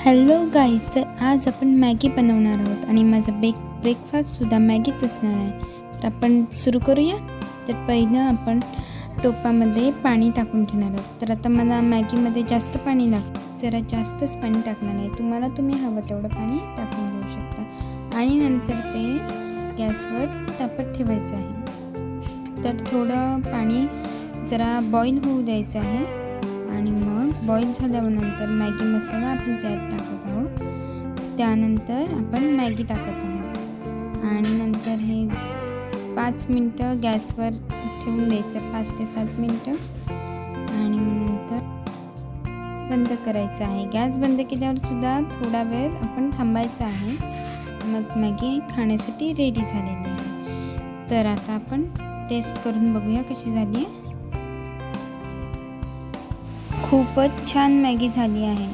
Hello guys, तर आज आपण मॅगी बनवणार आहोत आणि माझा ब्रेकफास्टसुद्धा मॅगीच असणार आहे. तर आपण सुरू करूया. तर पहिलं आपण टोपामध्ये पाणी टाकून घेणार आहोत. तर आता मला मॅगीमध्ये जास्त पाणी लागतं, जरा जास्तच पाणी टाकणार आहे. तुम्ही हवं तेवढं पाणी टाकून घेऊ शकता आणि नंतर ते गॅसवर तापत ठेवायचं आहे. तर थोडं पाणी जरा बॉईल होऊ द्यायचं आहे आणि मग बॉईल झाल्यानंतर मॅगी मसाला आपण त्यात टाकत आहोत. त्यानंतर आपण मॅगी टाकत आहोत आणि नंतर हे 5 मिनटं गॅसवर ठेवून द्यायचं, 5 ते 7 मिनटं आणि मग नंतर बंद करायचं आहे. गॅस बंद केल्यावर सुद्धा थोडा वेळ आपण थांबायचं आहे. मग मॅगी खाण्यासाठी रेडी झालेली आहे. तर आता आपण टेस्ट करून बघूया कशी झाली आहे. खूपच छान मॅगी झाली आहे.